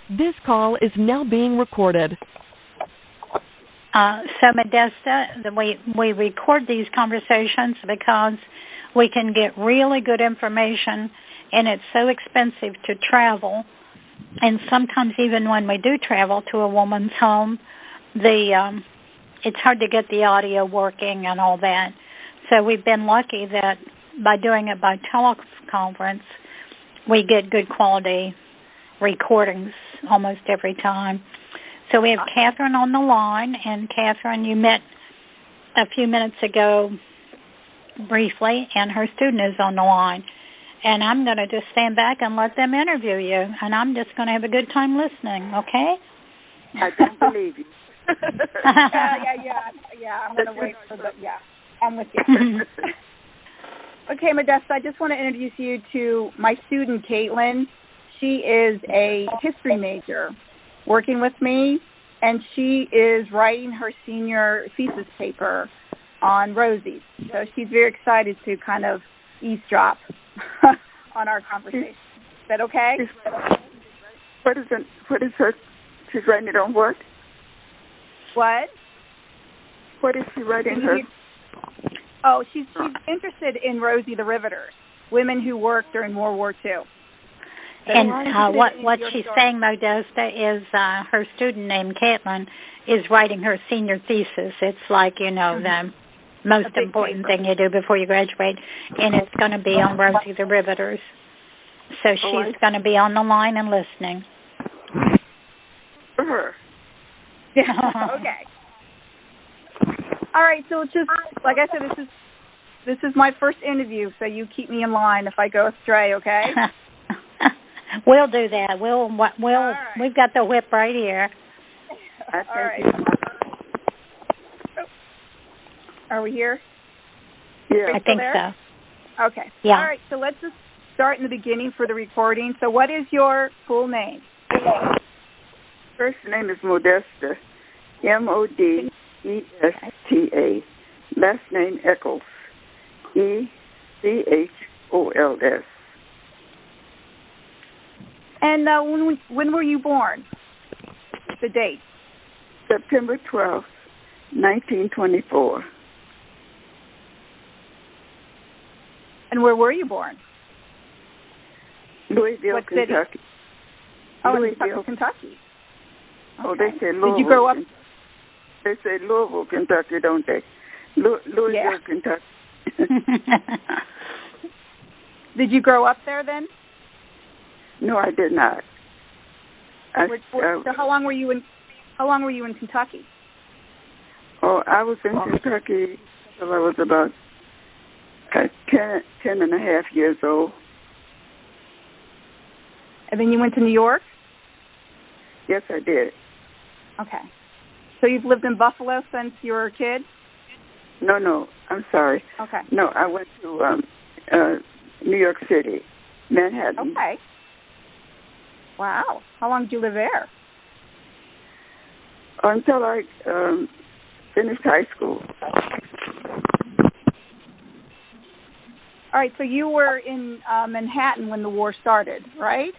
This call is now being recorded. So, Modesta, we record these conversations because we can get really good information, and it's so expensive to travel. And sometimes even when we do travel to a woman's home, it's hard to get the audio working and all that. So we've been lucky that by doing it by teleconference, we get good quality recordings almost every time. So we have Catherine on the line, and Catherine, you met a few minutes ago briefly, and her student is on the line. And I'm going to just stand back and let them interview you, and I'm just going to have a good time listening, okay? I don't believe you. Yeah. I'm going to wait for the, I'm with you. Okay, Modesta, I just want to introduce you to my student, Caitlin. She is a history major working with me, and she is writing her senior thesis paper on Rosie. So she's very excited to kind of eavesdrop on our conversation. Is that okay? What is her? She's writing it on what? What? What is she writing her? Oh, she's interested in Rosie the Riveter, women who worked during World War II. And what she's saying, Modesta, is her student named Caitlin is writing her senior thesis. It's like, the most important thing you do before you graduate, and it's going to be on Rosie the Riveters. So she's going to be on the line and listening. For her. Okay. All right, so just like I said, this is my first interview, so you keep me in line if I go astray, okay? We'll do that. We've got the whip right here. All right. Are we here? Yeah. I think so. Okay. Yeah. All right, so let's just start in the beginning for the recording. So what is your full name? First name is Modesta, Modesta. Last name Echols, Echols. And when were you born? The date? September 12th, 1924. And where were you born? Louisville, what city? Kentucky. Oh, Louisville, Kentucky. Oh, they say Louisville. Did you grow up? They say Louisville, Kentucky, don't they? Louisville, Kentucky. Did you grow up there then? No, I did not. So how long were you in Kentucky? Oh, I was in Kentucky until I was about 10 and a half years old. And then you went to New York? Yes, I did. Okay. So you've lived in Buffalo since you were a kid? No, I'm sorry. Okay. No, I went to New York City, Manhattan. Okay. Wow. How long did you live there? Until I finished high school. All right, so you were in Manhattan when the war started, right?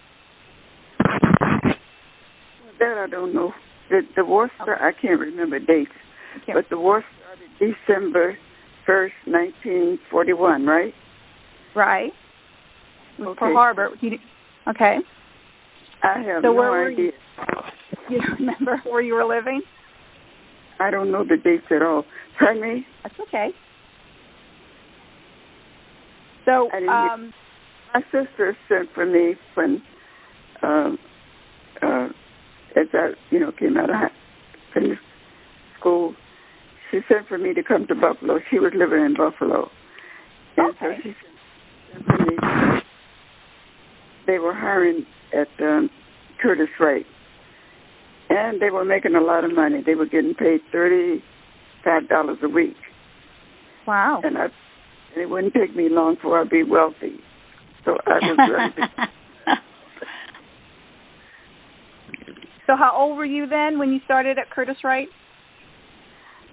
That I don't know. The war started, I can't remember dates, but the war started December 1st, 1941, right? Right. Okay. Pearl Harbor. Okay. I have so no idea. You don't remember where you were living? I don't know the dates at all. Pardon me? That's okay. So, my sister sent for me when, as I, came out of finished school. She sent for me to come to Buffalo. She was living in Buffalo. And so she sent for me. They were hiring at Curtis Wright. And they were making a lot of money. They were getting paid $35 a week. Wow. And it wouldn't take me long before I'd be wealthy. So I was ready to... So how old were you then when you started at Curtis Wright?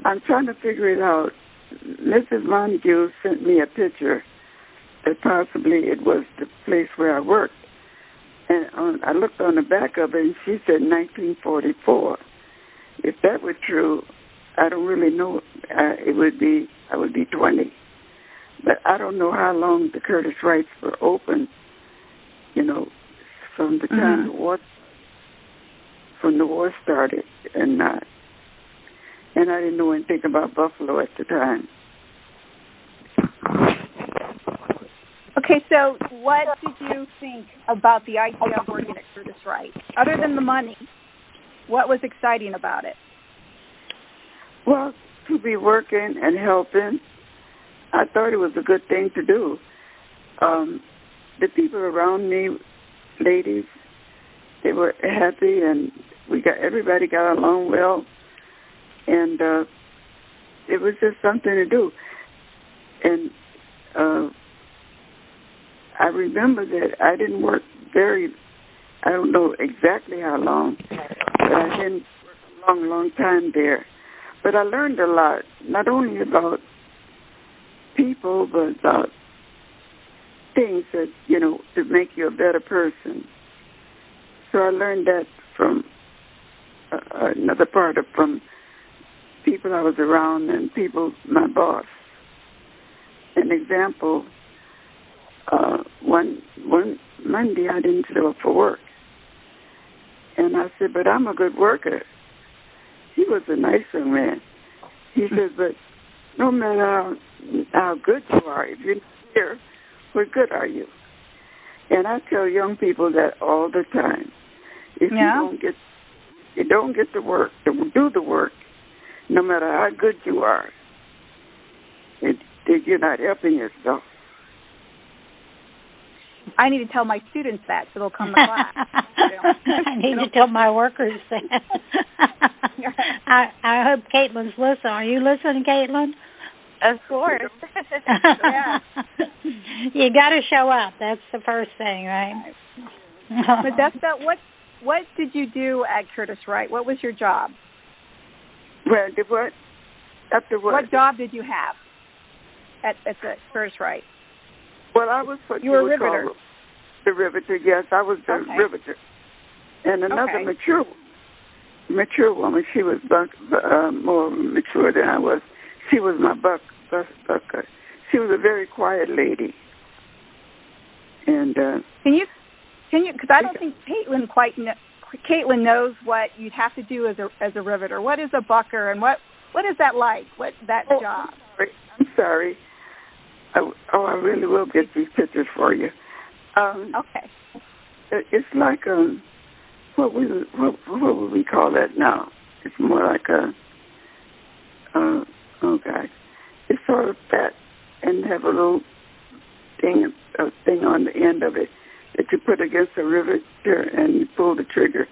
I'm trying to figure it out. Mrs. Montague sent me a picture that possibly it was the place where I worked. And I looked on the back of it, and she said 1944. If that were true, I don't really know. I would be 20. But I don't know how long the Curtis Wrights were open, from the time the war started. And I didn't know anything about Buffalo at the time. Okay, so what did you think about the idea of working at Curtis Wright? Other than the money, what was exciting about it? Well, to be working and helping, I thought it was a good thing to do. The people around me, ladies, they were happy, and everybody got along well, and it was just something to do. And I remember that I didn't work I don't know exactly how long, but I didn't work a long time there. But I learned a lot, not only about people, but about things that, to make you a better person. So I learned that from another part from people I was around and my boss. An example, one Monday I didn't show up for work. And I said, but I'm a good worker. He was a nice young man. He said, but no matter how good you are, if you're not here, what good are you? And I tell young people that all the time. If you don't get to work, to do the work, no matter how good you are, you're not helping yourself. I need to tell my students that so they'll come to class. I need to tell my workers that. I hope Caitlin's listening. Are you listening, Caitlin? Of course. Yeah. You got to show up. That's the first thing, right? Modesta, what did you do at Curtis Wright? What was your job? Well, what? After what? What job did you have at the Curtis Wright? Well, I was what you were a riveter. The riveter, yes, I was the riveter. And another mature woman, she was more mature than I was. She was my bucker. She was a very quiet lady. And can you? Because I don't think Caitlin knows what you'd have to do as a riveter. What is a bucker, and what is that like? What that job? I'm sorry. I really will get these pictures for you. Okay. It's like what would we call that now? It's more like it's sort of fat and have a little thing on the end of it that you put against a riveter and you pull the trigger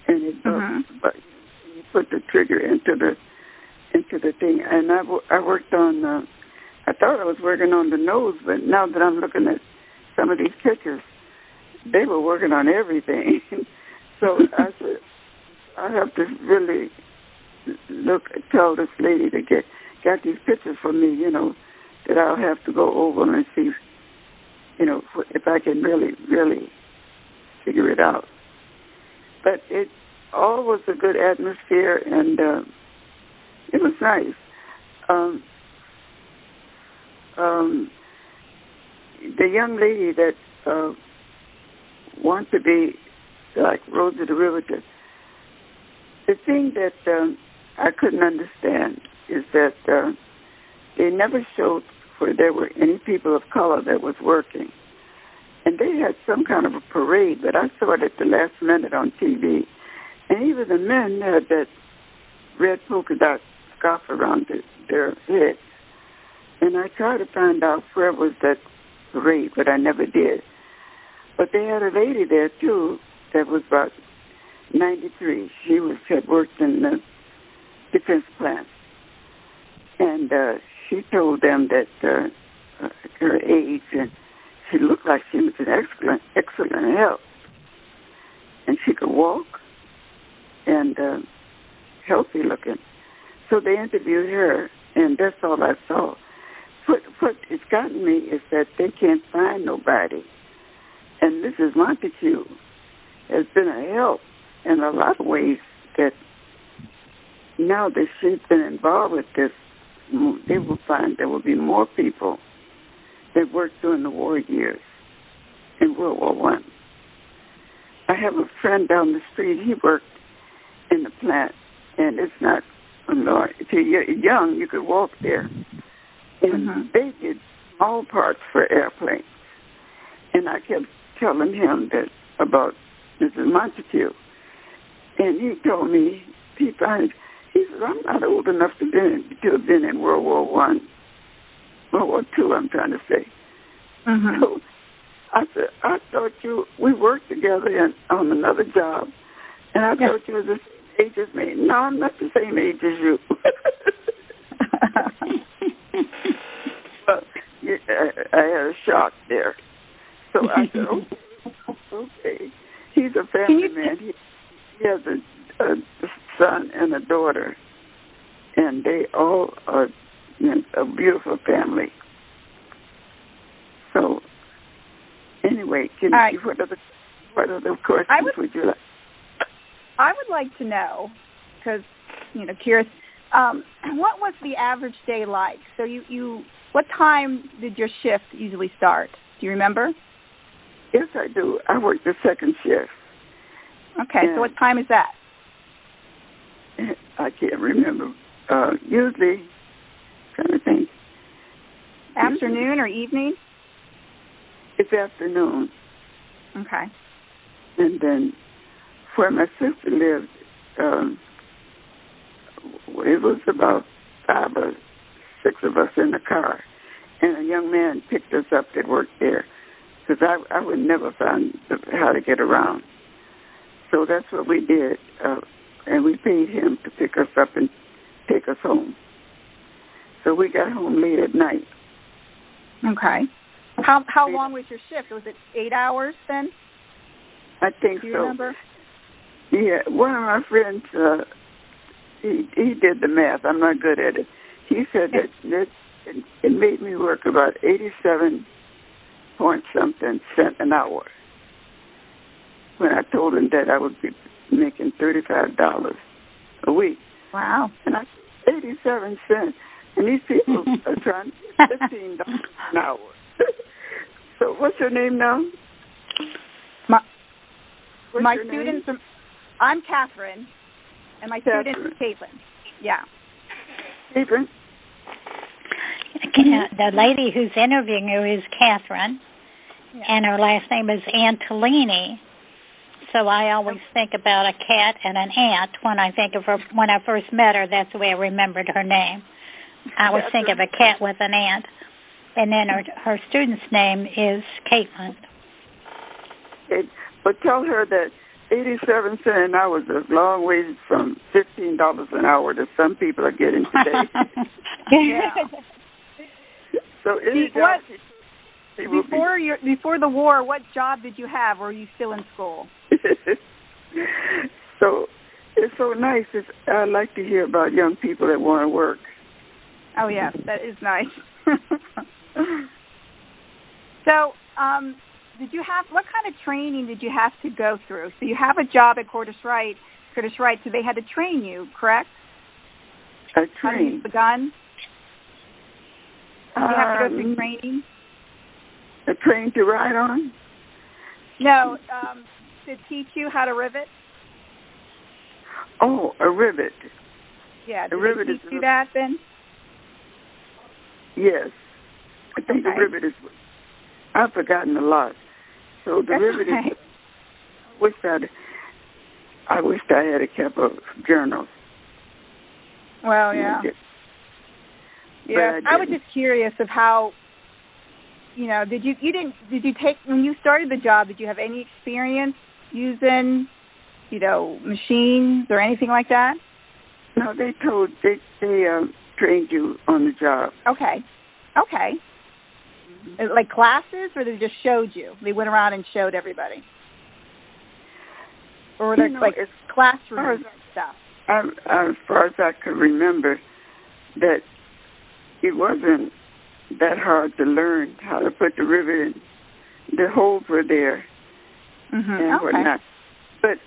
and it but you put the trigger into the thing. And I worked on. I thought I was working on the nose, but now that I'm looking at some of these pictures, they were working on everything. So I said, I have to really tell this lady to got these pictures for me, that I'll have to go over and see, if I can really, really figure it out. But it all was a good atmosphere, and it was nice. The young lady that wants to be like Rosie the Riveter, the thing that I couldn't understand is that they never showed where there were any people of color that was working. And they had some kind of a parade, but I saw it at the last minute on TV. And even the men had that red polka dot scarf around their heads. And I tried to find out where was that parade, but I never did. But they had a lady there, too, that was about 93. She had worked in the defense plant. And she told them that her age, and she looked like she was in excellent health. And she could walk and healthy looking. So they interviewed her, and that's all I saw. What it's gotten me is that they can't find nobody. And Mrs. Montague has been a help in a lot of ways, that now that she's been involved with this, they will find there will be more people that worked during the war years in World War One. I have a friend down the street. He worked in the plant, and it's not, if you're young, you could walk there. And they did all parts for airplanes. And I kept telling him that about Mrs. Montague. And he told me, he said, I'm not old enough to have been in World War One, World War II, I'm trying to say. So I said, I thought we worked together on another job, and I thought you were the same age as me. No, I'm not the same age as you. But I had a shock there. So I said, okay. He's a family man. He has a son and a daughter, and they all are a beautiful family. So, anyway, what other questions would you like? I would like to know, because, curious, what was the average day like? So what time did your shift usually start? Do you remember? Yes, I do. I work the second shift. Okay, so what time is that? I can't remember. Usually, trying to think. Afternoon or evening? It's afternoon. Okay. And then where my sister lived, it was about 5 or 6 of us in the car, and a young man picked us up that worked there, because I would never find how to get around. So that's what we did, and we paid him to pick us up and take us home. So we got home late at night. Okay. How long was your shift? Was it 8 hours then? I think so. Do you remember? Yeah, one of my friends, he did the math. I'm not good at it. He said that it made me work about 87 point something cent an hour. When I told him that I would be making $35 a week. Wow. And I said, 87 cents. And these people are trying to get $15 an hour. So what's your name now? My students, I'm Catherine, and my student is Caitlin. Yeah. Caitlin? The lady who's interviewing you is Catherine, and her last name is Antolini. So I always think about a cat and an ant when I think of her. When I first met her, that's the way I remembered her name. I always think of a cat with an ant. And then her student's name is Caitlin. Okay. But tell her that 87 cents an hour is a long way from $15 an hour that some people are getting today. Yeah. So before the war, what job did you have, or were you still in school? So it's so nice. I like to hear about young people that want to work. Oh, yeah, that is nice. So, what kind of training did you have to go through? So you have a job at Curtiss-Wright, so they had to train you, correct? I trained. How to use the gun? Did you have to go through training? A train to ride on? No, to teach you how to rivet? Oh, a rivet. Yeah, did they teach you that then? Yes. I think the rivet is... I've forgotten a lot. So the rivet is... I wished I had kept a journal. Well, yeah. Yeah, I was just curious of how, did you take, when you started the job, did you have any experience using, machines or anything like that? No, they trained you on the job. Okay. Mm-hmm. Like classes, or they just showed you? They went around and showed everybody? Or there's it's classroom stuff? As far as I could remember, that it wasn't that hard to learn how to put the rivet in. The holes were there and whatnot. But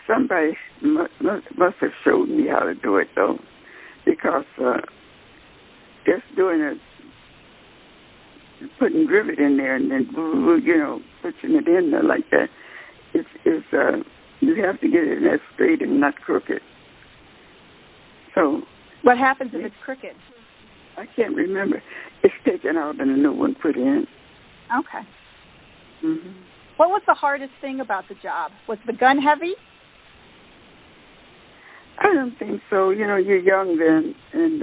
somebody must have showed me how to do it, though, because just doing it, putting rivet in there and then, pushing it in there like that, is you have to get it in that straight and not crooked. So what happens if it's crooked? I can't remember. It's taken out and a new one put in. Okay. Mm-hmm. What was the hardest thing about the job? Was the gun heavy? I don't think so. You're young then, and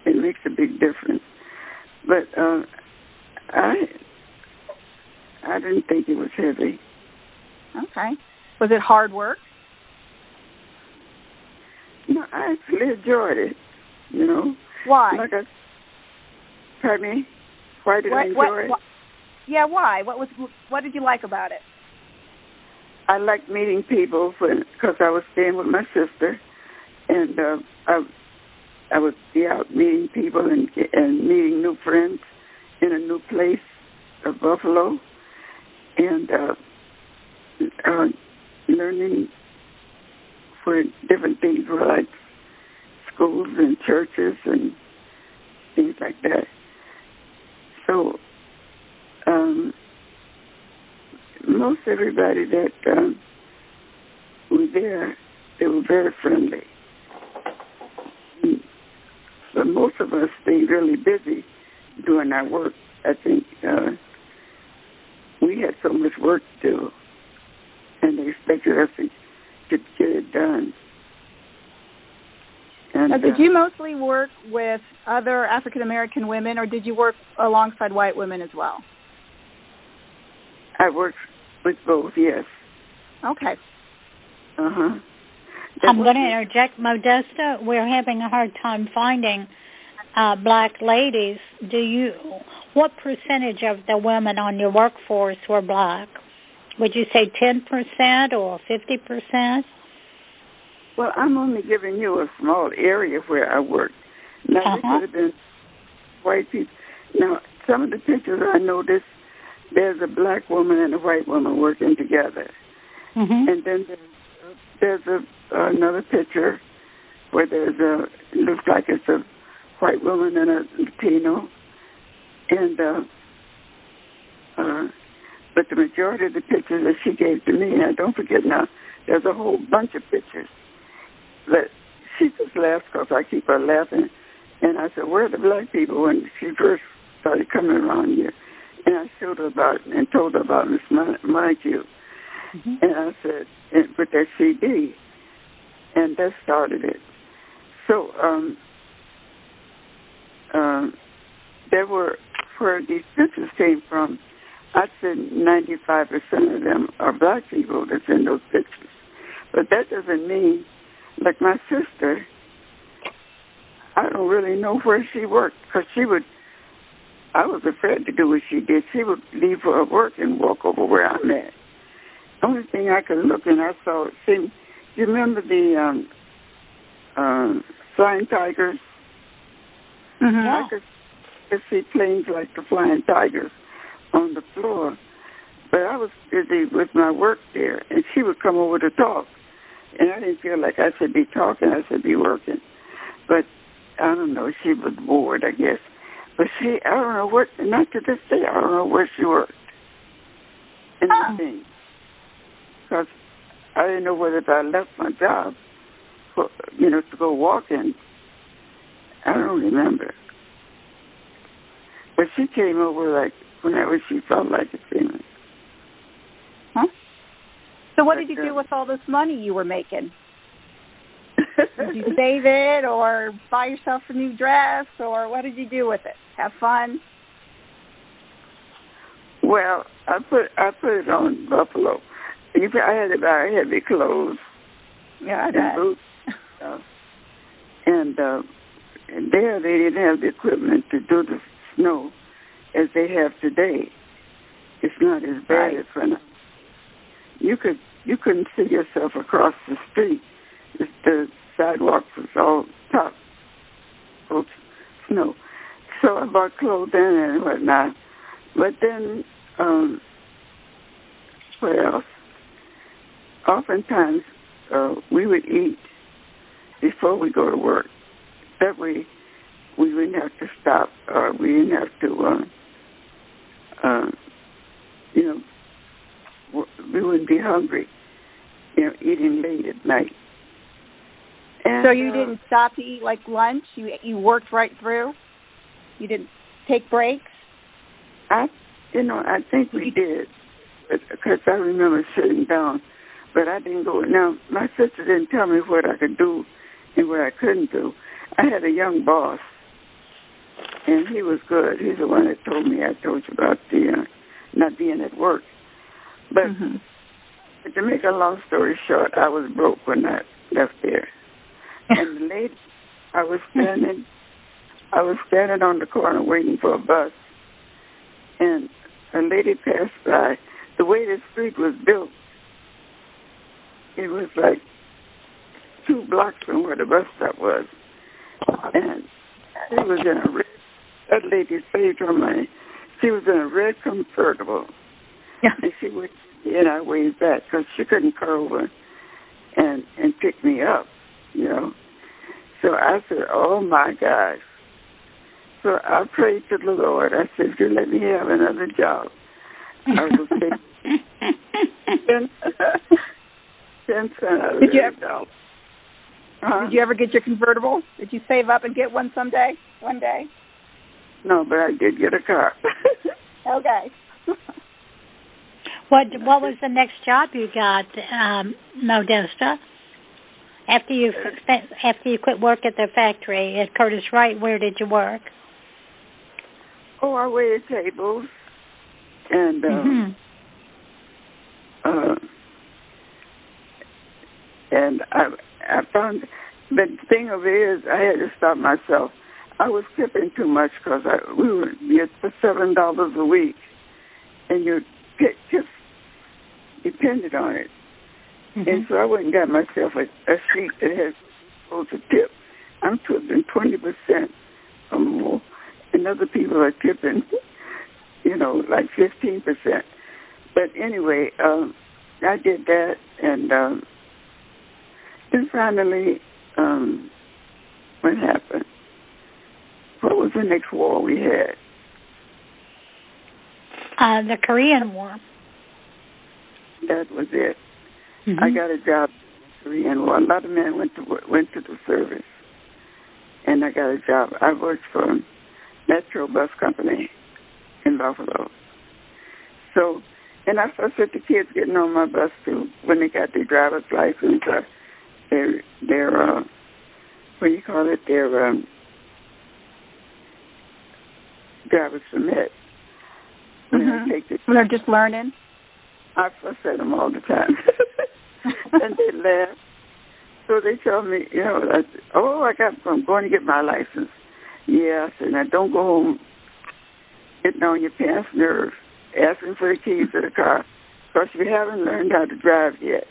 it makes a big difference. But I didn't think it was heavy. Okay. Was it hard work? No, I actually enjoyed it. Why? Pardon me? Why did I enjoy it? Yeah, why? What did you like about it? I liked meeting people because I was staying with my sister, and I would be out meeting people and meeting new friends in a new place of Buffalo, and learning for different things like schools and churches and things like that. So most everybody that was there, they were very friendly. But most of us stayed really busy doing our work. I think we had so much work to do, and they expected us to get it done. And, now, did you mostly work with other African-American women, or did you work alongside white women as well? I worked with both, yes. Okay. Uh-huh. I'm going to interject, Modesta. We're having a hard time finding black ladies. What percentage of the women on your workforce were black? Would you say 10% or 50%? Well, I'm only giving you a small area where I worked. Now, there could have been white people. Now, some of the pictures I noticed, there's a black woman and a white woman working together. Mm-hmm. And then there's another picture where it looks like it's a white woman and a Latino. And but the majority of the pictures that she gave to me, and don't forget now, there's a whole bunch of pictures. But she just laughs because I keep her laughing. And I said, where are the black people when she first started coming around here? And I showed her about and told her about Miss Montague. Mm-hmm. And I said, with that CD. And that started it. So there were, where these pictures came from, I'd say 95% of them are black people that's in those pictures. But that doesn't mean, like my sister, I don't really know where she worked, because I was afraid to do what she did. She would leave for her work and walk over where I'm at. The only thing I could look and I saw, do you remember the flying tigers? Mm-hmm. I could see planes like the flying tigers on the floor. But I was busy with my work there, and she would come over to talk. And I didn't feel like I should be talking, I should be working. But I don't know, she was bored, I guess. But I don't know what, not to this day, I don't know where she worked. Anything. Because I didn't know whether if I left my job, to go walking. I don't remember. But she came over like whenever she felt like it seemed. Huh? So what did you do with all this money you were making? Did you save it or buy yourself a new dress, or what did you do with it? Have fun? Well, I put it on Buffalo. I had to buy heavy clothes. Yeah, I bet. And boots. And there they didn't have the equipment to do the snow as they have today. It's not as bad as when you couldn't see yourself across the street. The sidewalks was all top full of snow. So I bought clothing and whatnot. But then what else? Oftentimes, we would eat before we go to work. That way, we wouldn't have to stop, or we didn't have to, we wouldn't be hungry, eating late at night. And, so you didn't stop to eat like lunch? You worked right through? You didn't take breaks? I think we did, because I remember sitting down, but I didn't go. Now, my sister didn't tell me what I could do and what I couldn't do. I had a young boss, and he was good. He's the one that told me, I told you about the not being at work. But to make a long story short, I was broke when I left there. And the lady, I was standing on the corner waiting for a bus, and a lady passed by. The way the street was built, it was like 2 blocks from where the bus stop was. And she was in a red, that lady saved her money. She was in a red convertible. Yeah. And she would, I waved back because she couldn't come over and pick me up, So I said, oh, my gosh. So I prayed to the Lord. I said, if you let me have another job, I will take 10 cents out of every dollar. Did you ever get your convertible? Did you save up and get one someday? One day? No, but I did get a car. Okay. What was the next job you got, Modesta? After you quit work at the factory at Curtis Wright, where did you work? Oh, I waited tables, and I found the thing of it is I had to stop myself. I was tipping too much because we would get for $7 a week, and your tips depended on it. And so I went and got myself a sheet that has supposed to tip. I'm tipping 20% or more, and other people are tipping, like 15%. But anyway, I did that, and then finally, what happened? What was the next war we had? The Korean War. That was it. I got a job in the Korean War. A lot of men went to the service, and I got a job. I worked for Metro Bus Company in Buffalo. So, and I said the kids getting on my bus too when they got their driver's license, their what do you call it? Their driver's permit. When they're just learning. I fuss at them all the time. And they laugh. So they tell me, I'm going to get my license. Yeah, I said, now don't go home getting on your parents' nerves, asking for the keys to the car, because you haven't learned how to drive yet.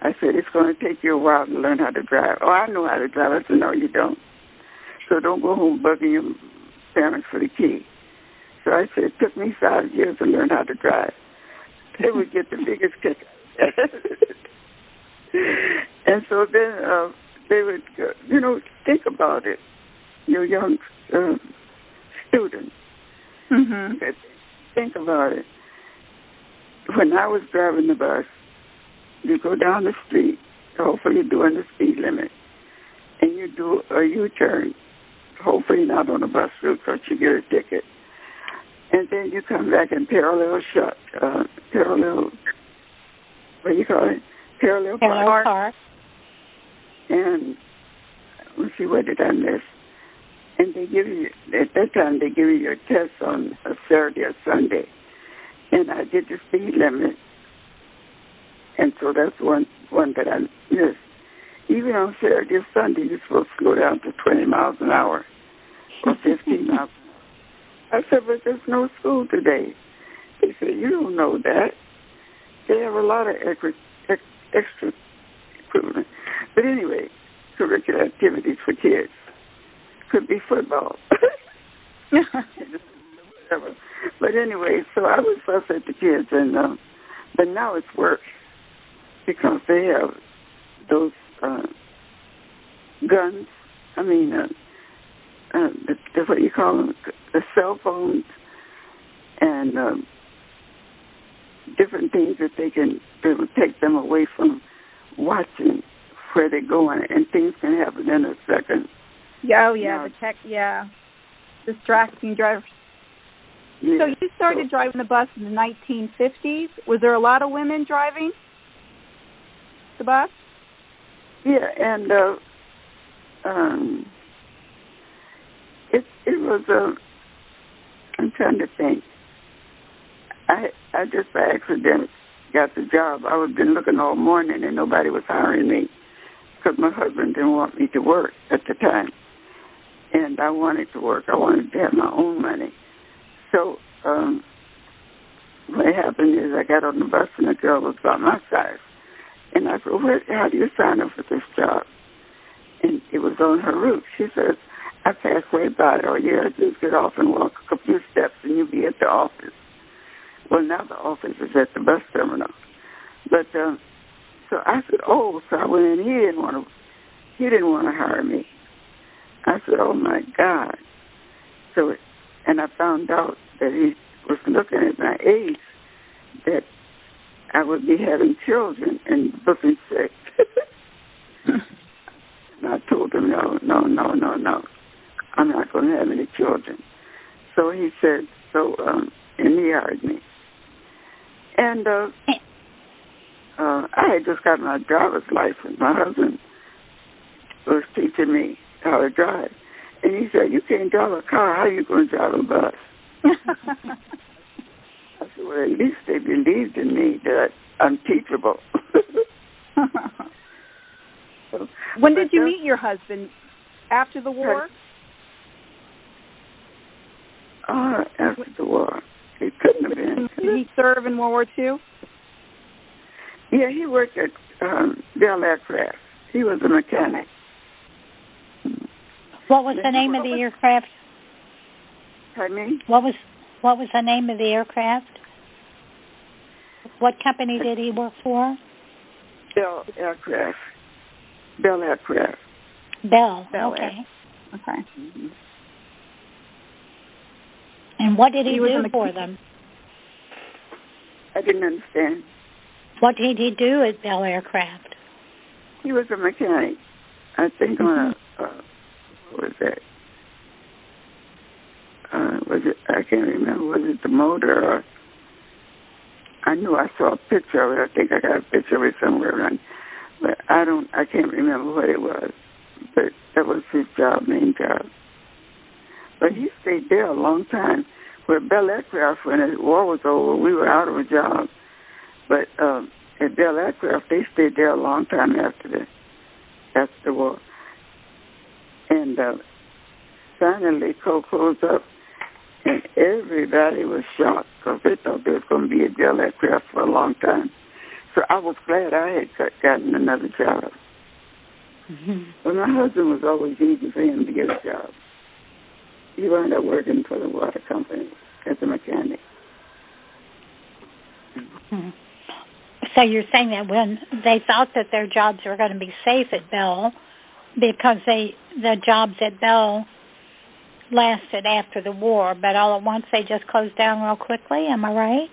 I said, it's going to take you a while to learn how to drive. Oh, I know how to drive. I said, no, you don't. So don't go home bugging your parents for the key. So I said, it took me 5 years to learn how to drive. They would get the biggest kick. And so then they would, think about it. You're young students. Think about it. When I was driving the bus, you go down the street, hopefully doing the speed limit, and you do a U-turn, hopefully not on the bus route because you get a ticket. And then you come back and parallel park. And let's see, what did I miss? And they give you, at that time, they give you your test on a Saturday or Sunday. And I did the speed limit. And so that's one that I missed. Even on Saturday or Sunday, you're supposed to go down to 20 miles an hour or 15 miles. I said, but there's no school today. They said, you don't know that. They have a lot of extra equipment. But anyway, curricular activities for kids. Could be football. Whatever. But anyway, so I was fussing at the kids. And the And now it's worse because they have those guns. I mean, what do you call them? The cell phones and different things that they will take them away from watching where they're going, and things can happen in a second. Yeah, oh yeah, distracting drivers. Yeah. So you started driving the bus in the 1950s. Was there a lot of women driving the bus? Yeah, and it was I'm trying to think. I just by accident got the job. I was been looking all morning and nobody was hiring me because my husband didn't want me to work at the time, and I wanted to work. I wanted to have my own money. So what happened is I got on the bus and the girl was about my size, and I said, "How do you sign up for this job?" And it was on her route. She says, "I pass right by it. All you have to do is get off and walk a few steps, and you'll be at the office." Well, now the office is at the bus terminal. But so I said, "Oh," so I went in. He didn't want to hire me. I said, "Oh my God!" So, and I found out that he was looking at my age, that I would be having children and looking sick. And I told him, no, I'm not going to have any children. So he said, and he hired me. And I had just got my driver's license. My husband was teaching me how to drive. And he said, "You can't drive a car. How are you going to drive a bus?" I said, "Well, at least they believed in me that I'm teachable." When did you meet your husband? After the war? After the war. It couldn't have been. Did he serve in World War II? Yeah, he worked at Bell Aircraft. He was a mechanic. What was the name of the aircraft? Pardon me? What was the name of the aircraft? What company did he work for? Bell Aircraft. Bell Aircraft. Bell. Bell Okay. Okay. Mm-hmm. And what did he do for them? I didn't understand. What did he do at Bell Aircraft? He was a mechanic. I think on what was that? Was it? I can't remember. Was it the motor? Or I knew I saw a picture of it. I think I got a picture of it somewhere around. But I can't remember what it was. But that was his main job. But he stayed there a long time. Where Bell Aircraft, when the war was over, we were out of a job. But at Bell Aircraft, they stayed there a long time after the war. And finally, closed up, and everybody was shocked because they thought there was going to be a Bell Aircraft for a long time. So I was glad I had gotten another job. Mm-hmm. But my husband was always eager for him to get a job. He wound up working for the water company as a mechanic. Mm-hmm. So you're saying that when they thought that their jobs were going to be safe at Bell, because the jobs at Bell lasted after the war, but all at once they just closed down real quickly. Am I right?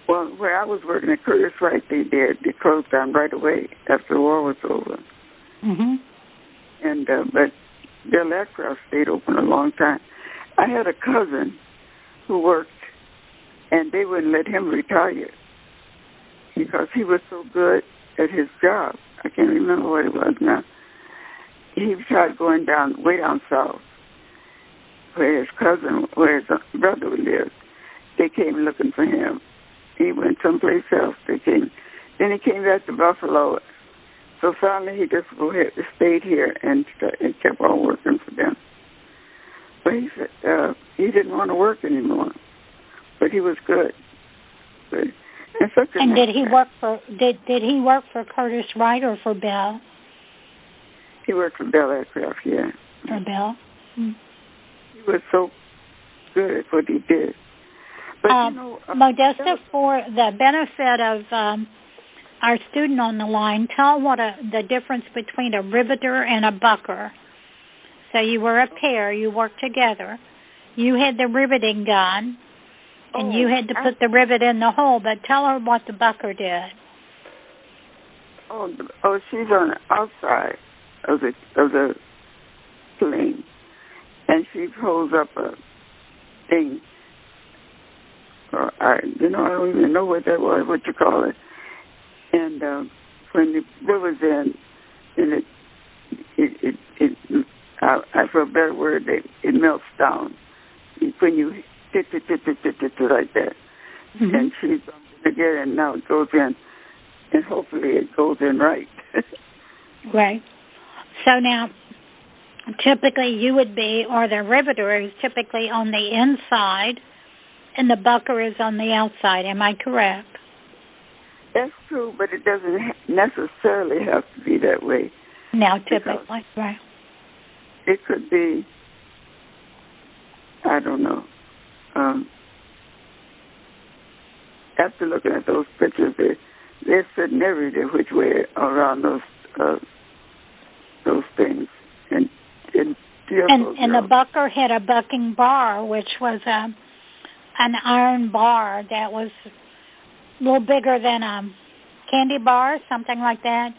Well, where I was working at Curtis Wright, they did. They closed down right away after the war was over. Mm-hmm. And but Bell Aircraft stayed open a long time. I had a cousin who worked, and they wouldn't let him retire because he was so good at his job. I can't remember what it was now. He tried going way down south, where his brother lived. They came looking for him. He went someplace else. Then he came back to Buffalo. So finally he just stayed here and kept on working for them. But he said he didn't want to work anymore. But he was good. And did he work for Curtis Wright or for Bell? He worked for Bell Aircraft, yeah. For Bell? Mm. He was so good at what he did. But, Modesta, for the benefit of our student on the line, tell what the difference between a riveter and a bucker. So you were a pair, you worked together. You had the riveting gun, and you had to put the rivet in the hole, but tell her what the bucker did. She's on the outside of the plane, and she holds up a thing. I don't even know what that was, what you call it. And when the river's in, and for a better word, it melts down. When you hit like that, and she's again, and now it goes in, and hopefully it goes in right. Right. So now, typically you would be, or the riveter is typically on the inside, and the bucker is on the outside. Am I correct? That's true, but it doesn't necessarily have to be that way. Now, typically, right. It could be, I don't know. After looking at those pictures, they're sitting everywhere which way around those things. And the bucker had a bucking bar, which was an iron bar that was a little bigger than a candy bar, something like that.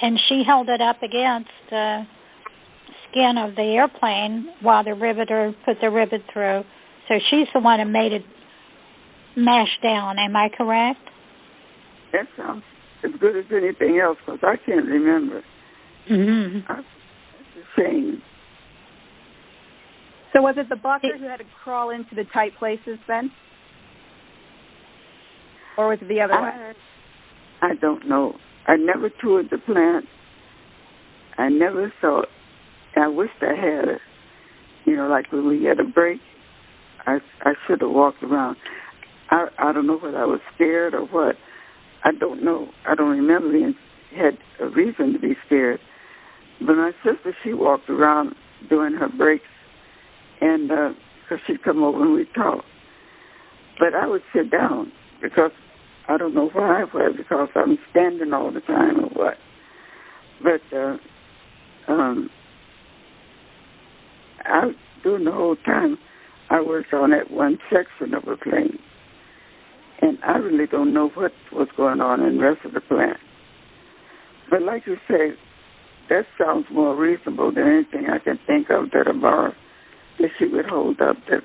And she held it up against the skin of the airplane while the riveter put the rivet through. So she's the one who made it mash down. Am I correct? That sounds as good as anything else, because I can't remember. Mm-hmm. That's a shame. So was it the bucker who had to crawl into the tight places then? Or was it the other way? I don't know. I never toured the plant. I never saw it. I wished I had it. Like when we had a break, I should have walked around. I don't know whether I was scared or what. I don't know. I don't remember had a reason to be scared. But my sister, she walked around during her breaks, and because she'd come over and we'd talk. But I would sit down because I don't know why, whether because I'm standing all the time or what. But during the whole time, I worked on that one section of a plane. And I really don't know what was going on in the rest of the plant. But like you say, that sounds more reasonable than anything I can think of that a bar that she would hold up that,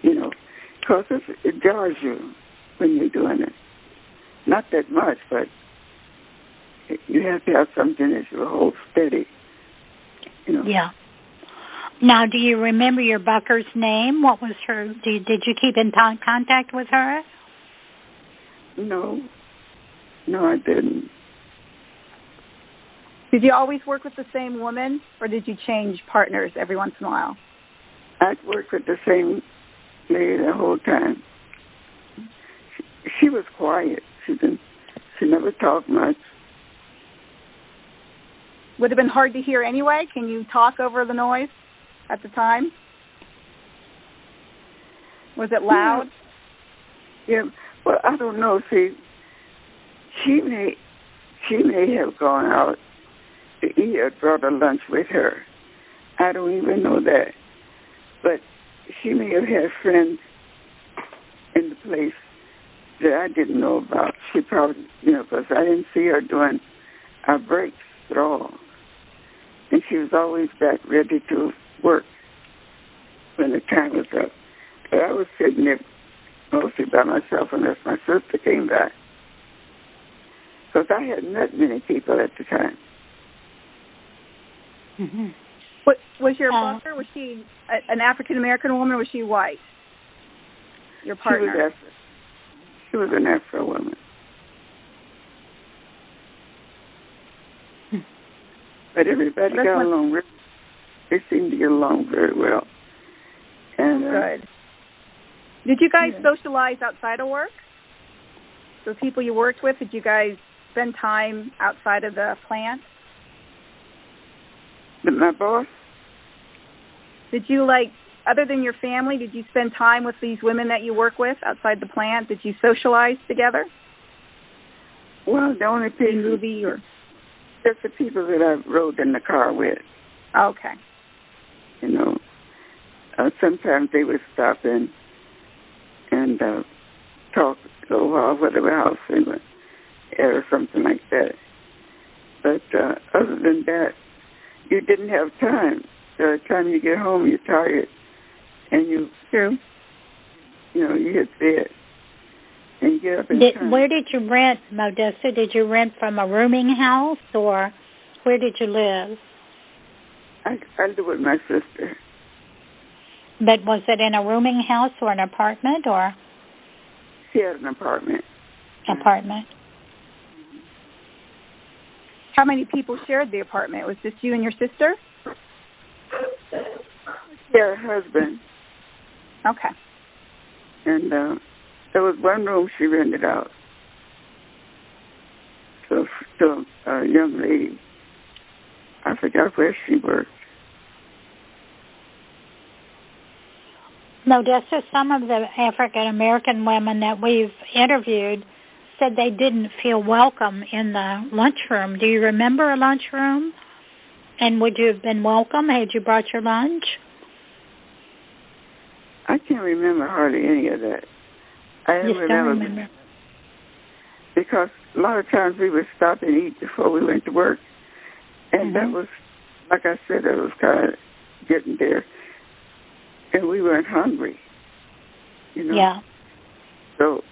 because it jars you when you're doing it. Not that much, but you have to have something that you hold steady. Yeah. Now, do you remember your bucker's name? What was her? Did you keep in contact with her? No, I didn't. Did you always work with the same woman, or did you change partners every once in a while? I'd worked with the same lady the whole time. She was quiet. She never talked much. Would have been hard to hear anyway? Can you talk over the noise at the time? Was it loud? Yeah. Well, I don't know. See, she may have gone out to eat or brought a lunch with her. I don't even know that. But she may have had friends in the place that I didn't know about. She probably, because I didn't see her during our breaks at all. And she was always back ready to work when the time was up. But I was sitting there mostly by myself unless my sister came back. Because I hadn't met many people at the time. Mm-hmm. What was your bucker? Was she an African-American woman, or was she white? Your partner? She was an Afro woman. But everybody got along. They seemed to get along very well. And good. Did you guys socialize outside of work? The people you worked with, did you guys spend time outside of the plant? My boss? Did you other than your family, did you spend time with these women that you work with outside the plant? Did you socialize together? Well, the only people, just the people that I rode in the car with. Okay. You know, sometimes they would stop in and talk a little while, whether we're house or something like that. But other than that, you didn't have time. By the time you get home, you're tired, and you hit bed, and you get up in time. Where did you rent, Modesta? Did you rent from a rooming house, or where did you live? I lived with my sister. But was it in a rooming house or an apartment, or? She had an apartment. Apartment. How many people shared the apartment? Was this you and your sister? Yeah, her husband. Okay. And there was one room she rented out to a young lady. I forgot where she worked. Modesta, some of the African American women that we've interviewed said they didn't feel welcome in the lunchroom. Do you remember a lunchroom? And would you have been welcome had you brought your lunch? I can't remember hardly any of that. I don't remember. Because a lot of times we would stop and eat before we went to work. And that was, like I said, it was kind of getting there. And we weren't hungry, you know. Yeah. So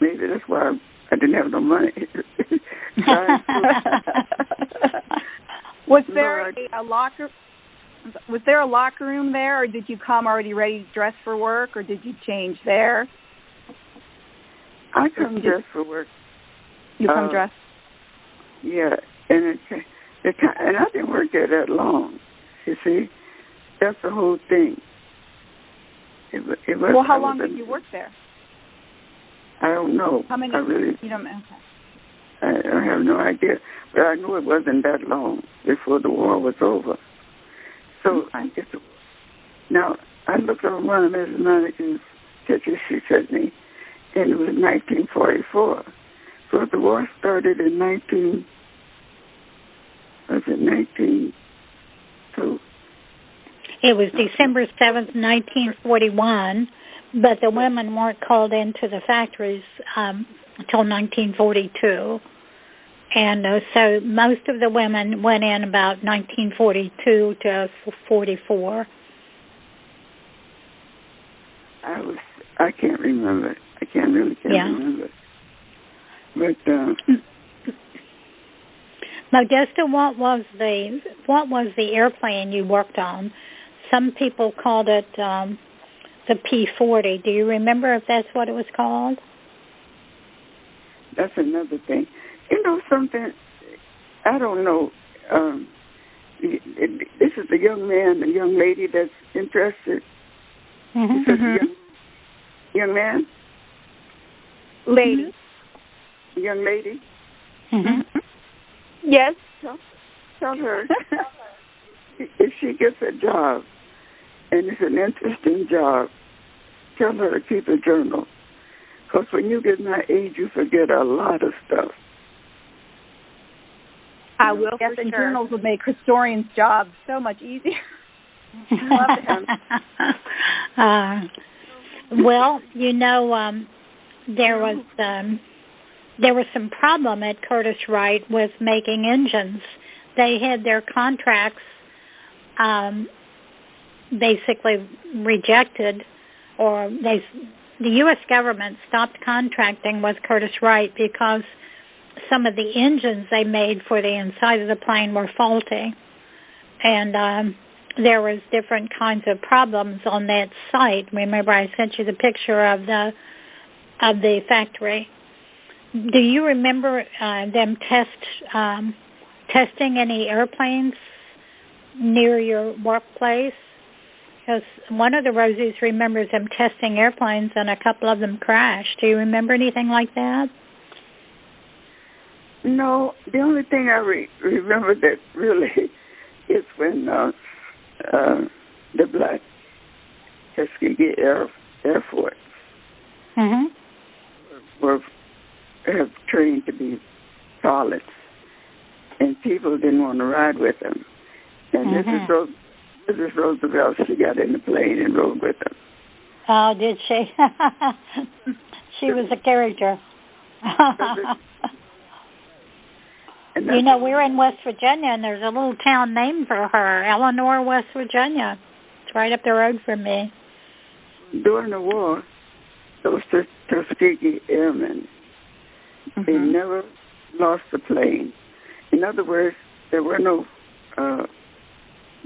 maybe that's why I didn't have no money. Was there a locker? Was there a locker room there, or did you come already ready dressed for work, or did you change there? I come dressed for work. You come dressed? Yeah, and I didn't work there that long. You see, that's the whole thing. Well, how long did you work there? I don't know. How many? You don't know. Okay. I have no idea, but I knew it wasn't that long before the war was over. So now I looked on one of Ms. Monica's pictures she sent me, and it was 1944. So the war started in 19. It was December 7th, 1941, but the women weren't called into the factories until 1942. And so most of the women went in about 1942 to 44. I can't remember. I can't remember. But Modesta, what was the airplane you worked on? Some people called it the P-40. Do you remember if that's what it was called? That's another thing. You know something? I don't know. This is the young man, the young lady that's interested. Young man? Lady. Young lady? Yes. Tell her if she gets a job and it's an interesting job, tell her to keep a journal. Because when you get my age, you forget a lot of stuff. I will. Yes, and journals will make historians' jobs so much easier. Well, you know, there was some problem at Curtiss-Wright with making engines. They had their contracts basically rejected, or the U.S. government stopped contracting with Curtiss-Wright because some of the engines they made for the inside of the plane were faulty, and there was different kinds of problems on that site. Remember, I sent you the picture of the factory. Do you remember them testing any airplanes near your workplace? Because one of the Rosies remembers them testing airplanes, and a couple of them crashed. Do you remember anything like that? No, the only thing I remember that really It's when the Black Tuskegee Air Force have trained to be pilots, and people didn't want to ride with them. And Mrs. Roosevelt, she got in the plane and rode with them. Oh, did she? She was a character. You know, we're in West Virginia, and there's a little town named for her, Eleanor, West Virginia. It's right up the road from me. During the war, those Tuskegee Airmen, they never lost a plane. In other words, there were no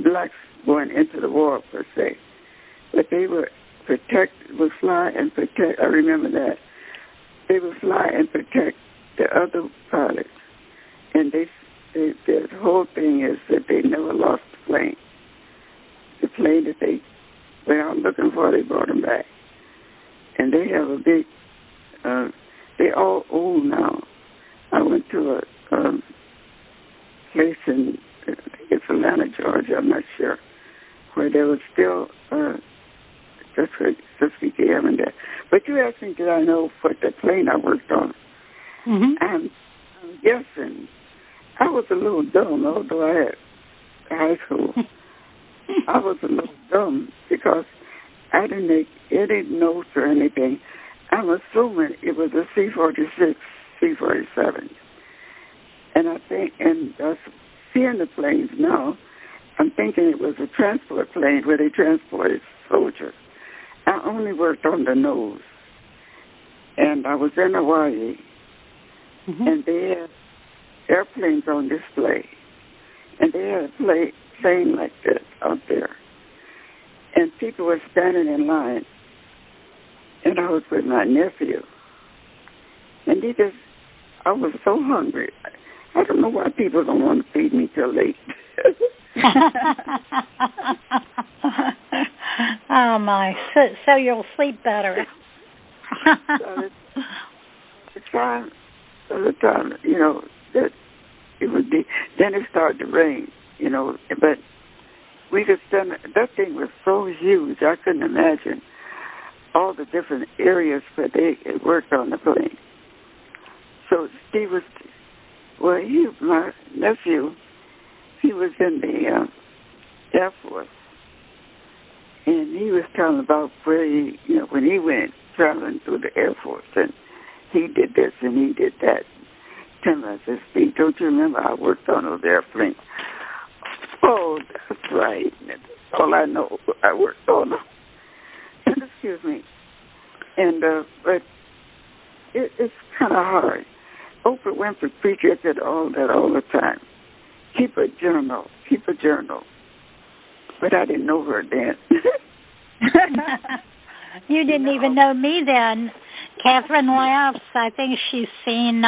blacks going into the war, per se. But they would fly and protect. I remember that. They would fly and protect the other pilots. And the whole thing is that they never lost the plane. The plane that they went out looking for, they brought them back. And they have a big, they all old now. I went to a place in, I think it's Atlanta, Georgia, I'm not sure, where there was still Tuskegee Airmen there. But you asked me, did I know what the plane I worked on? I'm guessing. I was a little dumb, although I had high school. I was a little dumb because I didn't make any notes or anything. I'm assuming it was a C-46, C-47. And I think, and seeing the planes now, I'm thinking it was a transport plane where they transported soldiers. I only worked on the nose. And I was in Hawaii, and they had airplanes on display. And they had a plane like this out there. And people were standing in line. And I was with my nephew. And I was so hungry. I don't know why people don't want to feed me till late. Oh, my. So you'll sleep better. the time, you know, that it would be, then it started to rain, you know, but we could stand, that thing was so huge, I couldn't imagine all the different areas where they worked on the plane. So my nephew, he was in the Air Force, and he was telling about where he, you know, when he went traveling through the Air Force, and he did this and he did that. Tim, I said, Steve, don't you remember I worked on those airplanes? Oh, that's right. That's all I know. I worked on them. Excuse me. And but it's kind of hard. Oprah Winfrey preaches it all the time. Keep a journal. But I didn't know her then. You didn't even know me then. Catherine laughs. I think she's seen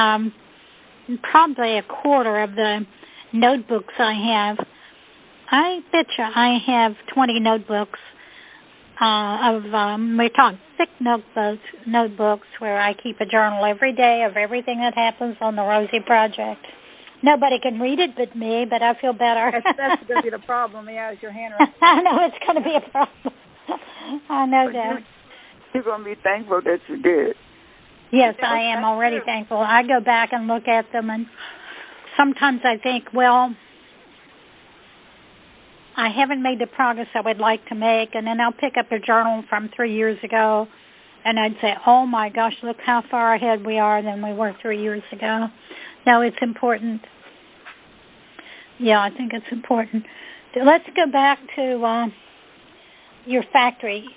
probably a quarter of the notebooks I have. I bet you I have 20 notebooks we're talking thick notebooks where I keep a journal every day of everything that happens on the Rosie Project. Nobody can read it but me, but I feel better. That's going to be the problem, is your handwriting. I know it's going to be a problem. I know but that. You're going to be thankful that you did. Yes, I am already thankful. I go back and look at them, and sometimes I think, well, I haven't made the progress I would like to make, and then I'll pick up a journal from 3 years ago, and I'd say, oh, my gosh, look how far ahead we are than we were 3 years ago. No, it's important. Yeah, I think it's important. Let's go back to your factory.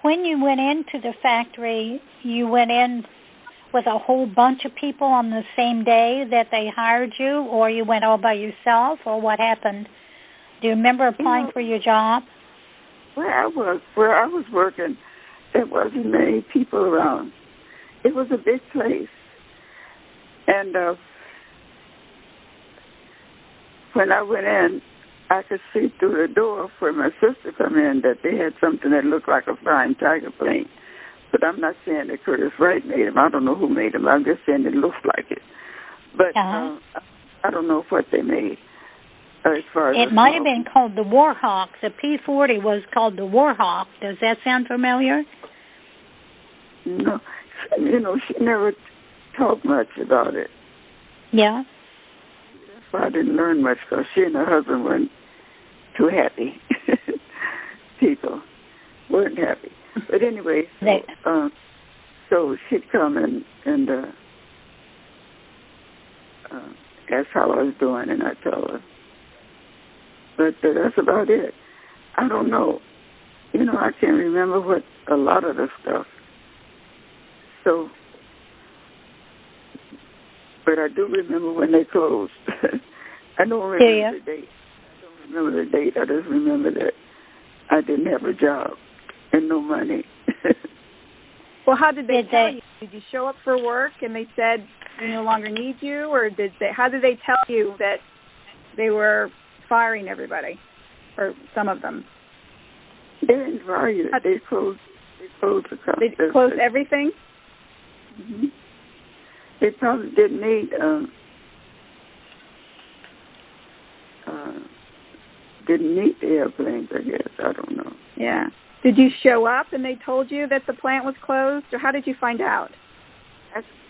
When you went into the factory, you went in with a whole bunch of people on the same day that they hired you, or you went all by yourself, or what happened? Do you remember applying for your job? Where I was working, there wasn't many people around. It was a big place. And when I went in, I could see through the door where my sister come in that they had something that looked like a flying tiger plane. But I'm not saying that Curtis Wright made them. I don't know who made them. I'm just saying it looks like it. But I don't know what they made. As far as it might have been called the Warhawk. The P-40 was called the Warhawk. Does that sound familiar? No. She never talked much about it. Yeah. That's why I didn't learn much, because she and her husband weren't too happy. People weren't happy. But anyway, so she'd come and ask how I was doing, and I'd tell her. But that's about it. I don't know. I can't remember what a lot of the stuff. So, but I do remember when they closed. I don't remember the date. I just remember that I didn't have a job and no money. Well, how did they tell you? Did you show up for work and they said we no longer need you, or how did they tell you that they were firing everybody, or some of them? They didn't fire you. They closed the company. They closed everything? Mm-hmm. They probably didn't need the airplanes, I guess. I don't know. Yeah. Did you show up and they told you that the plant was closed, or how did you find out?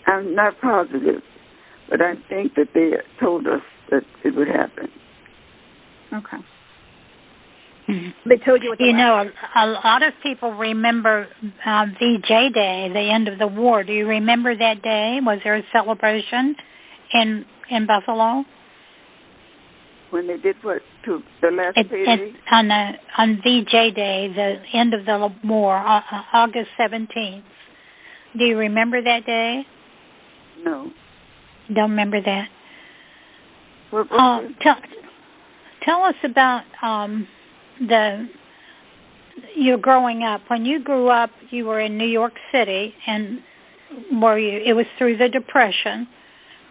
I'm not positive, but I think that they told us that it would happen. Okay. They told you what a lot of people remember VJ Day, the end of the war. Do you remember that day? Was there a celebration in Buffalo? When they did what, to the last payday? On VJ Day, the end of the war, August 17th. Do you remember that day? No. Don't remember that? Tell us about your growing up. When you grew up, you were in New York City, and it was through the Depression.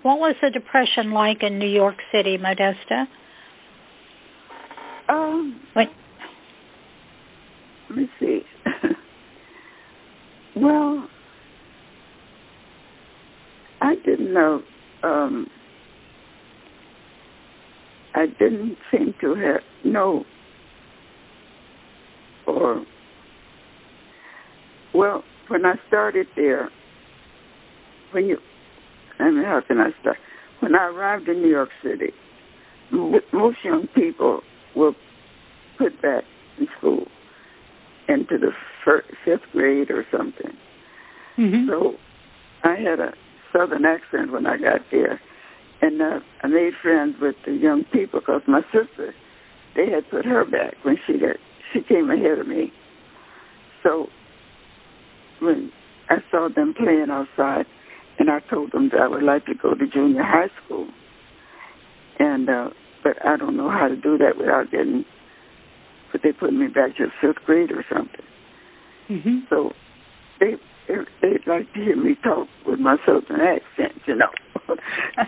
What was the Depression like in New York City, Modesta? Let me see. Well, I didn't know. I didn't seem to know. When I started there, how can I start? When I arrived in New York City, most young people were put back in school into the fifth grade or something. Mm-hmm. So I had a Southern accent when I got there, and I made friends with the young people because my sister, they had put her back when she came ahead of me. So when I saw them playing outside, and I told them that I would like to go to junior high school, and but I don't know how to do that without but they put me back to fifth grade or something. Mm-hmm. So they'd like to hear me talk with my Southern accent,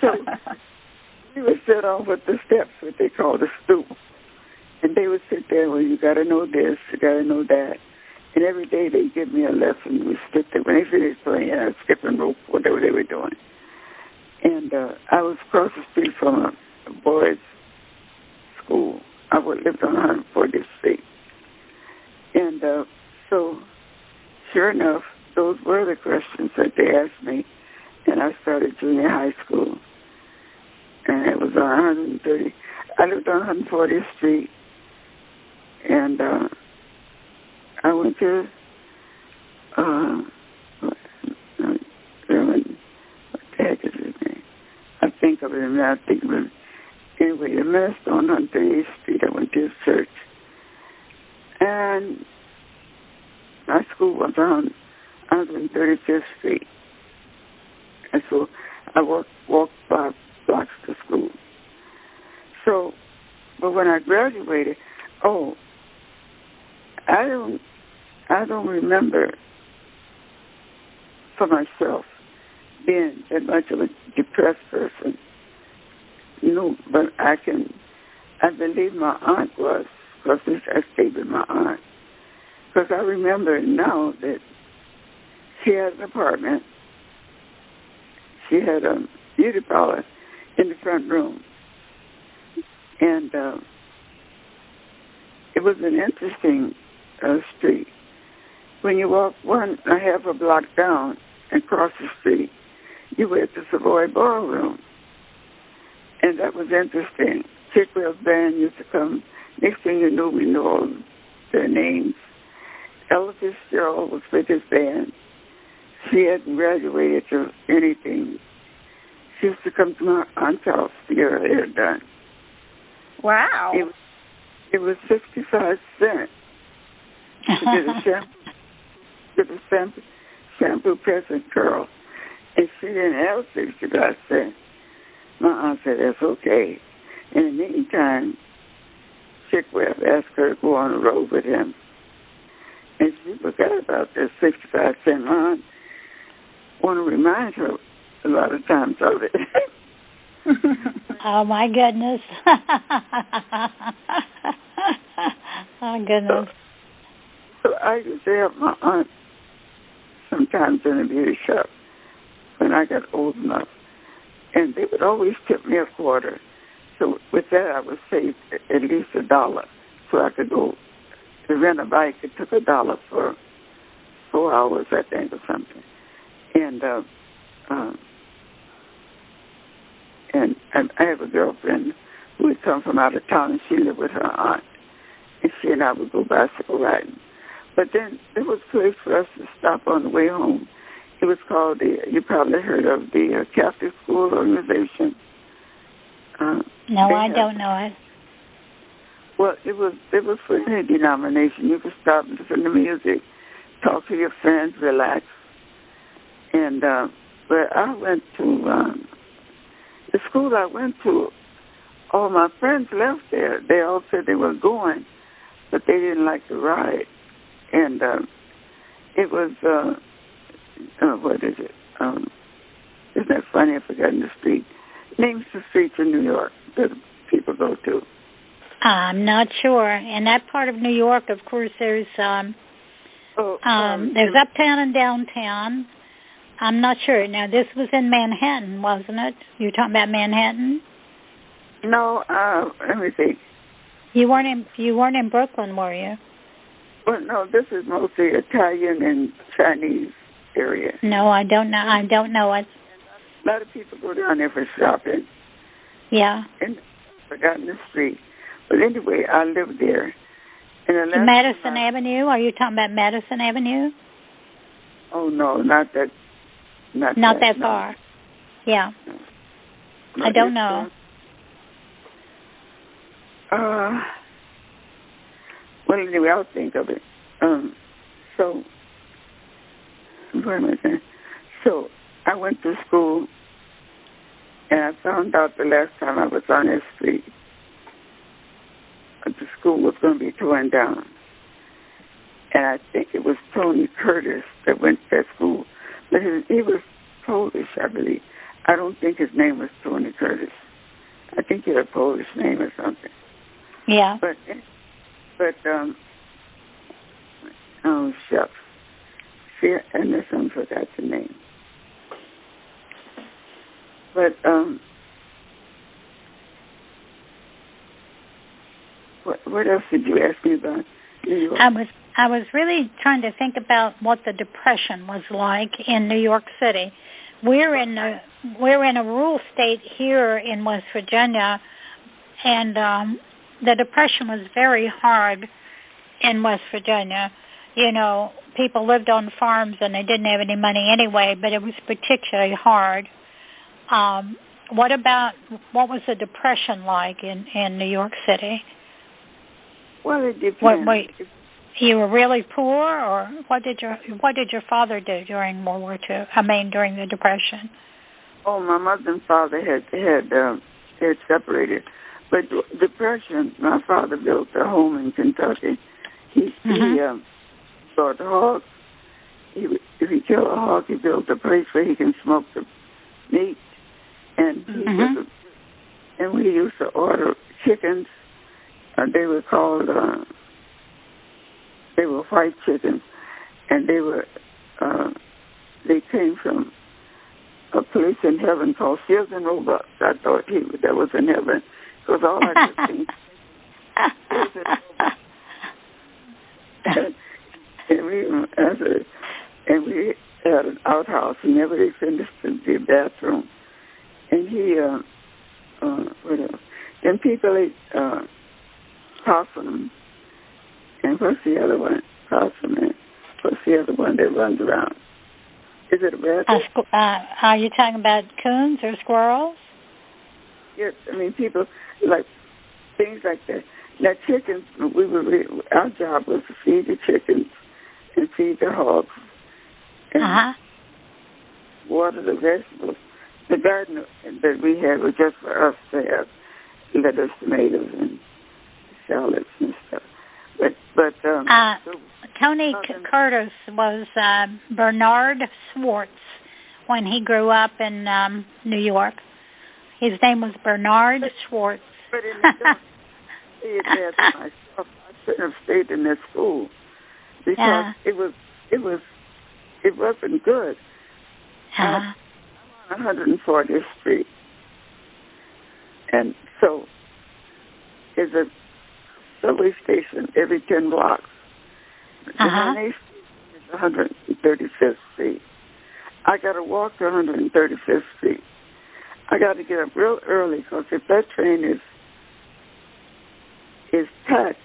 So we would sit on with the steps, what they call the stoop, and they would sit there, well, you got to know this, you got to know that. And every day they'd give me a lesson. We sit there. When they finished playing, I'd skip and rope, whatever they were doing. And I was across the street from a boys' school. I lived on 140th Street. And so, sure enough, those were the questions that they asked me. And I started junior high school. And it was on 130. I lived on 140th Street. And I went to, what the heck is his name? I think of it, and I think of it. Anyway, the minister on 138th Street, I went to his church. And my school was on 135th Street. And so I walked 5 blocks to school. So, but when I graduated, I don't remember for myself being that much of a depressed person. But I believe my aunt was, because I stayed with my aunt. Because I remember now that she had an apartment. She had a beauty parlor in the front room. And it was an interesting street. When you walk 1.5 block down and cross the street, you were at the Savoy Ballroom. And that was interesting. Chickwell's band used to come. Next thing you knew, we knew all their names. Ella Fitzgerald was with his band. She hadn't graduated to anything. She used to come to my aunt's house to get her hair done. Wow. It was 65 cents to get a shampoo, press, and curl. And she didn't have 65 cents. My aunt said, that's okay. In the meantime, Chickwell asked her to go on the road with him. And she forgot about that 65 cent. My aunt want to remind her a lot of times of it. Oh, my goodness. Oh, goodness. So I used to help my aunt sometimes in the beauty shop when I got old enough. And they would always tip me a quarter. So with that, I would save at least $1. So I could go to rent a bike. It took $1 for 4 hours, I think, or something. And I have a girlfriend who would come from out of town, and she lived with her aunt. And she and I would go bicycle riding. But then there was a place for us to stop on the way home. It was called you probably heard of the Catholic School Organization. No, I don't know it. Well, it was for any denomination. You could stop and listen to music, talk to your friends, relax. And but I went to the school I went to. All my friends left there. They all said they were going, but they didn't like the ride. And it was what is it? Isn't that funny? I've forgotten the street. Names the streets in New York that people go to. I'm not sure. In that part of New York, of course, there's uptown and downtown. I'm not sure. Now, this was in Manhattan, wasn't it? You were talking about Manhattan? No, let me see. You weren't in Brooklyn, were you? Well, no, this is mostly Italian and Chinese area. No, I don't know. I don't know it. A lot of people go down there for shopping. Yeah. And I've forgotten the street. But anyway, I lived there. And Madison Avenue? Are you talking about Madison Avenue? Oh, no, not that. Not that far. Yeah. No, I don't know. Well, anyway, I'll think of it. So, what am I saying? So, I went to school, and I found out the last time I was on that street the school was going to be torn down. And I think it was Tony Curtis that went to that school. But he was Polish, I believe. I don't think his name was Tony Curtis. I think he had a Polish name or something. Yeah. But oh, shucks. See, and this one forgot the name. But, what else did you ask me about New York? I was really trying to think about what the Depression was like in New York City. We're in a rural state here in West Virginia, and the Depression was very hard in West Virginia. You know, people lived on farms and they didn't have any money anyway, but it was particularly hard. What was the Depression like in New York City? Well, it depends. You were really poor, or what did your father do during World War II? I mean, during the Depression. Oh, my mother and father had separated, but Depression. My father built a home in Kentucky. He bought hogs. If he killed a hog, he built a place where he can smoke the meat, and and we used to order chickens. They were called, they were white chickens, and they came from a place in heaven called Seals and Roebuck. I thought that was in heaven. because all I could think is it and we had an outhouse, and never they finished the bathroom. And he, what else? Then people ate possum. And what's the other one? Possum. And what's the other one that runs around? Is it a rabbit? Are you talking about coons or squirrels? Yes, I mean people like things like that. Now chickens, our job was to feed the chickens and feed the hogs and water the vegetables. The garden that we had was just for us to have lettuce, tomatoes, and shallots and stuff. But Tony Curtis was Bernard Swartz when he grew up in New York. His name was Bernard Swartz. But in the myself, I shouldn't have stayed in that school because it wasn't good. I'm on 140th Street, and so there's a subway station every 10 blocks. The main station is 135th Street. I got to walk to 135th Street. I got to get up real early because if that train is packed,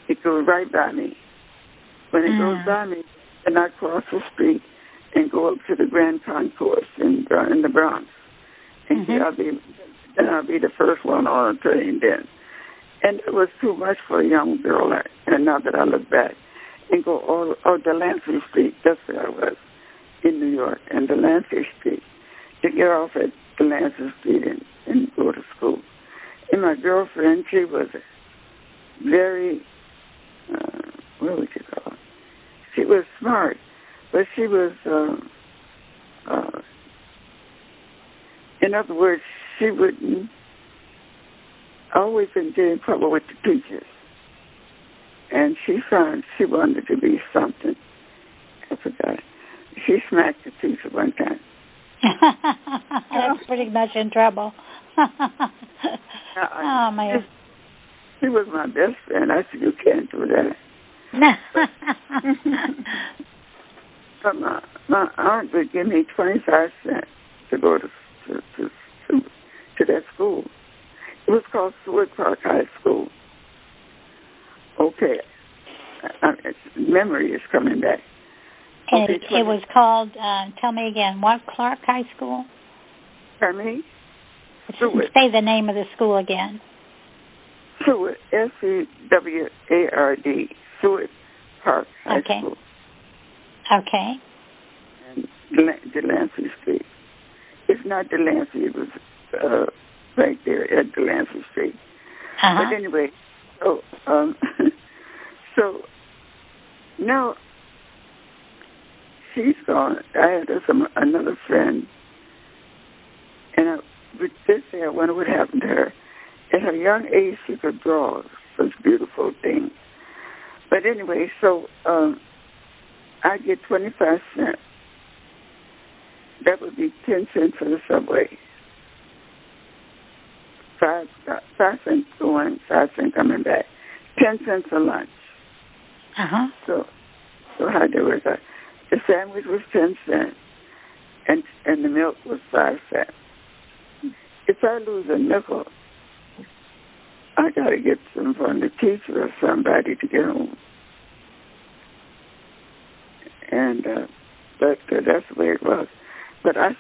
it goes right by me. When it goes by me, then I cross the street and go up to the Grand Concourse in the Bronx. And I'll be the first one on the train then. And it was too much for a young girl, and now that I look back, and go all Delancey Street, that's where I was in New York, and Delancey Street, to get off at Delancey Street and go to school. And my girlfriend, she was very, what would you call her? She was smart, but she was, in other words, she wouldn't always been getting in trouble with the teachers. And she found she wanted to be something. I forgot. She smacked the teacher one time. That's pretty much in trouble. Oh, man. She was my best friend. I said, you can't do that. But my aunt would give me 25 cents to go to that school. It was called Seward Park High School. Okay. Memory is coming back. Okay, it was called, tell me again, what Clark High School? Pardon me? Seward. Say the name of the school again. Seward, S-E-W-A-R-D, Seward Park High School. Okay. And Delancey Street. It's not Delancey, it was right there at Delancey Street. But anyway, so now she's gone. I had another friend, and I would just say, I wonder what happened to her. At her young age, she could draw such beautiful things. But anyway, so I get 25 cents. That would be 10 cents for the subway. 5 cents going, 5 cents coming back. 10 cents for lunch. So how there was the sandwich was 10 cents, and the milk was 5 cents. If I lose a nickel, I got to get some from the teacher or somebody to get home. And but that's the way it was. But I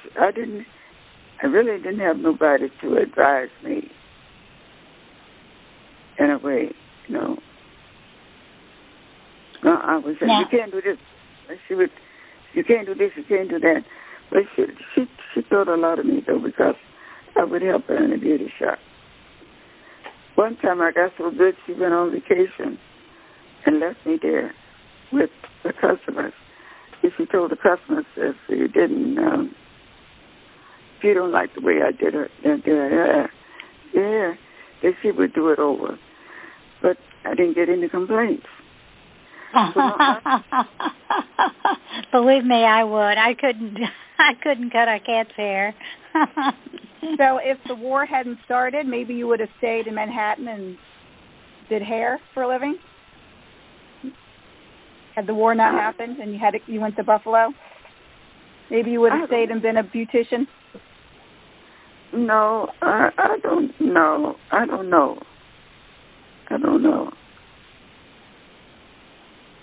really didn't have nobody to advise me in a way, you know. No, I was saying, you can't do this. She would, you can't do this, you can't do that. But she thought a lot of me, though, because I would help her in the beauty shop. One time I got so good, she went on vacation and left me there with the customers. And she told the customers, if you didn't, if you don't like the way I did it, then she would do it over. But I didn't get any complaints. Believe me, I would. I couldn't cut a cat's hair. So if the war hadn't started, maybe you would have stayed in Manhattan and did hair for a living? Had the war not happened and you went to Buffalo? Maybe you would have stayed and been a beautician? No, I don't know. I don't know.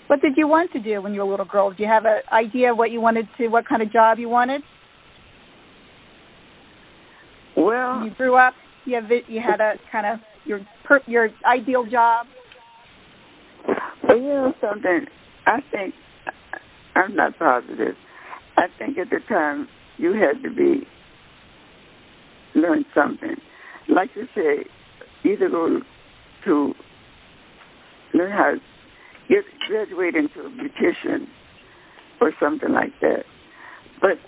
What did you want to do when you were a little girl? Did you have an idea of what you wanted to, what kind of job you wanted? Well, when you grew up, you had a kind of your ideal job. Well, you know something. I think I'm not positive. I think at the time you had to learn something. Like you say, either go to learn how to graduate into a beautician or something like that. But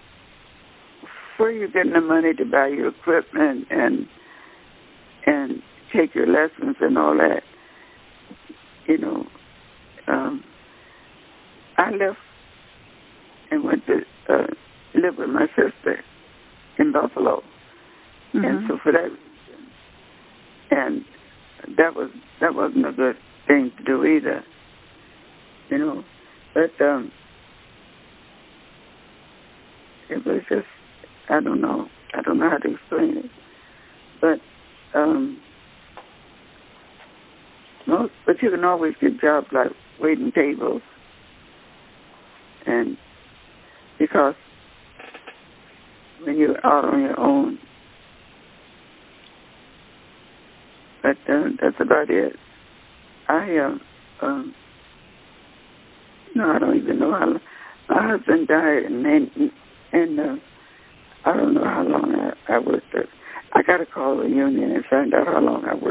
before you're getting the money to buy your equipment and take your lessons and all that, you know, I left and went to live with my sister in Buffalo. Mm-hmm. And so for that reason, and that wasn't a good thing to do either, you know. But it was just, I don't know how to explain it. But you can always get jobs like waiting tables, and because when you're out on your own. But that's about it. I don't even know how long. My husband died, and I don't know how long I worked there. I got to call the union and find out how long I worked.